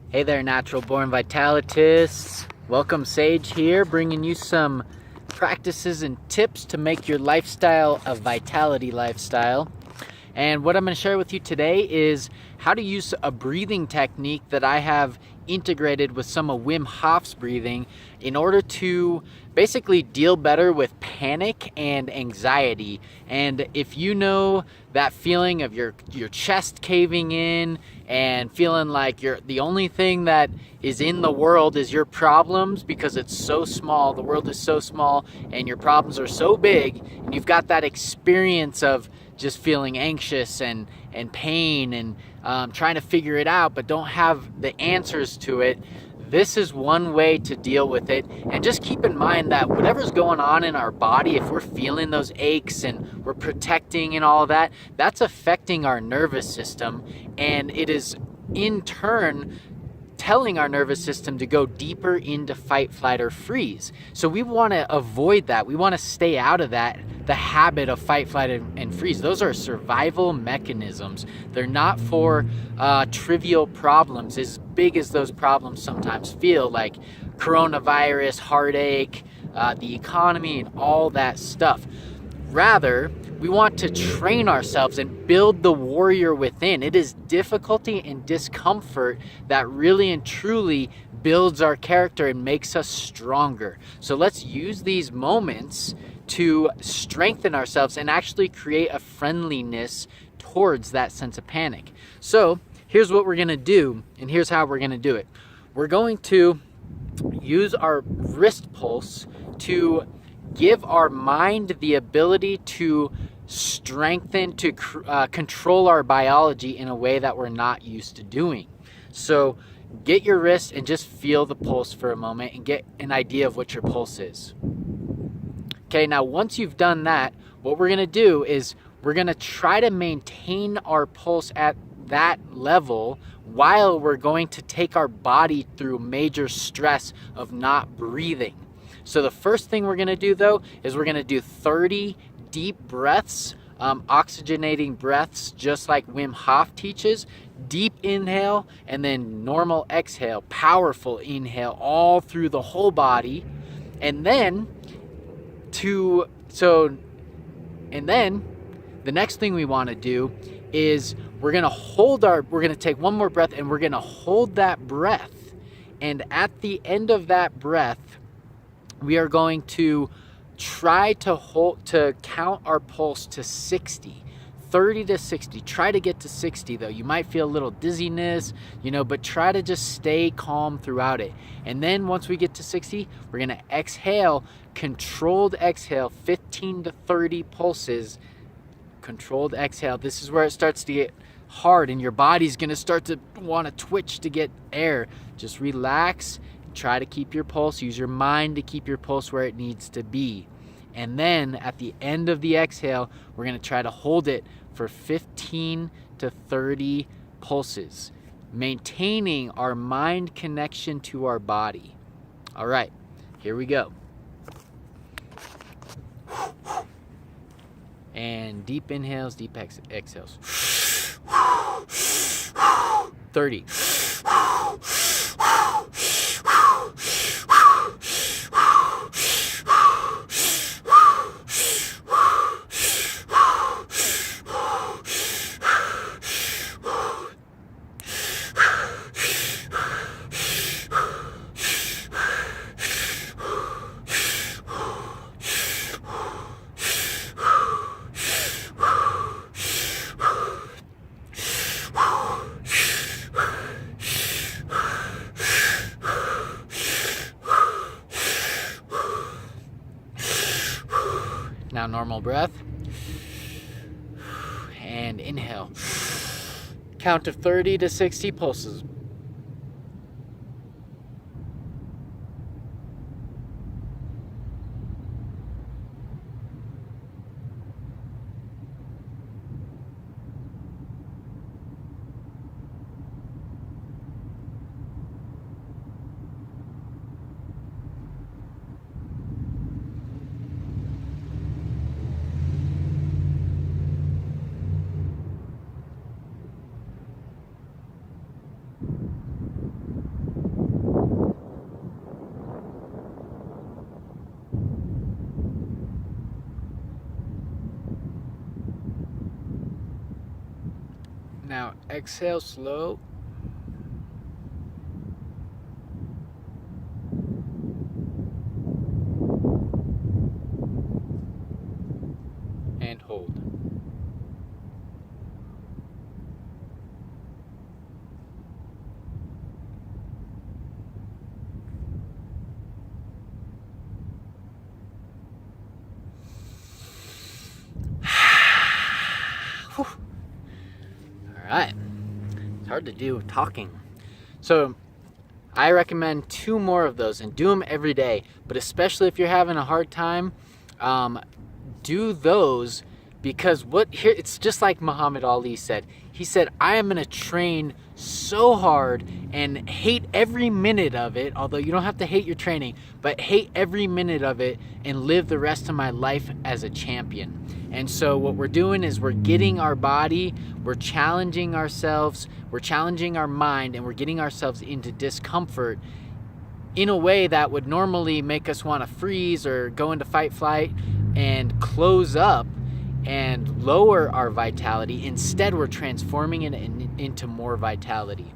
Hey there, natural born vitalists. Welcome, Sage here, bringing you some practices and tips to make your lifestyle a vitality lifestyle. And what I'm going to share with you today is how to use a breathing technique that I have integrated with some of Wim Hof's breathing in order to basically deal better with panic and anxiety. And if you know that feeling of your chest caving in and feeling like the only thing that is in the world is your problems because it's so small, the world is so small and your problems are so big, and you've got that experience of just feeling anxious and pain and trying to figure it out but don't have the answers to it, this is one way to deal with it. And just keep in mind that whatever's going on in our body, if we're feeling those aches and we're protecting and all of that, that's affecting our nervous system, and it is in turn telling our nervous system to go deeper into fight, flight, or freeze. So we want to avoid that. We want to stay out of that, the habit of fight, flight, and freeze. Those are survival mechanisms. They're not for trivial problems, as big as those problems sometimes feel, like coronavirus, heartache, the economy, and all that stuff. Rather, we want to train ourselves and build the warrior within. It is difficulty and discomfort that really and truly builds our character and makes us stronger. So let's use these moments to strengthen ourselves and actually create a friendliness towards that sense of panic. So here's what we're going to do, and here's how we're going to do it. We're going to use our wrist pulse to give our mind the ability to strengthen, to control our biology in a way that we're not used to doing. So get your wrist and just feel the pulse for a moment and get an idea of what your pulse is. Okay, now once you've done that, what we're going to do is we're going to try to maintain our pulse at that level while we're going to take our body through major stress of not breathing. So the first thing we're going to do, though, is we're going to do 30 deep breaths, oxygenating breaths, just like Wim Hof teaches. Deep inhale and then normal exhale, powerful inhale all through the whole body. And then the next thing we want to do is we're going to take one more breath and we're going to hold that breath. And at the end of that breath, we are going to try to count our pulse to 60, 30 to 60. Try to get to 60 though. You might feel a little dizziness, but try to just stay calm throughout it. And then once we get to 60, we're going to exhale, controlled exhale, 15 to 30 pulses. Controlled exhale. This is where it starts to get hard and your body's going to start to want to twitch to get air. Just relax. Try to keep your pulse. Use your mind to keep your pulse where it needs to be. And then at the end of the exhale, we're going to try to hold it for 15 to 30 pulses, maintaining our mind connection to our body. All right, here we go. And deep inhales, deep exhales. 30. Now normal breath. And inhale. Count of 30 to 60 pulses. Exhale slow. And hold. All right. It's hard to do talking. So I recommend 2 more of those and do them every day. But especially if you're having a hard time, do those, because it's just like Muhammad Ali said. He said, I am going to train so hard and hate every minute of it, although you don't have to hate your training, but hate every minute of it and live the rest of my life as a champion. And so what we're doing is we're getting our body, we're challenging ourselves, we're challenging our mind, and we're getting ourselves into discomfort in a way that would normally make us want to freeze or go into fight flight and close up and lower our vitality. Instead, we're transforming it into more vitality.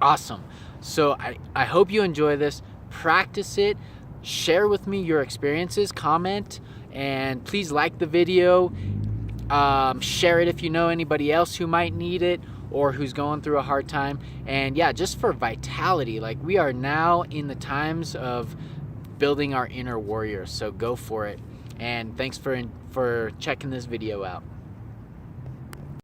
Awesome. So I hope you enjoy this. Practice it. Share with me your experiences. Comment. And please like the video. Share it if you know anybody else who might need it or who's going through a hard time. And yeah, just for vitality. Like, we are now in the times of building our inner warrior. So go for it. And thanks for checking this video out.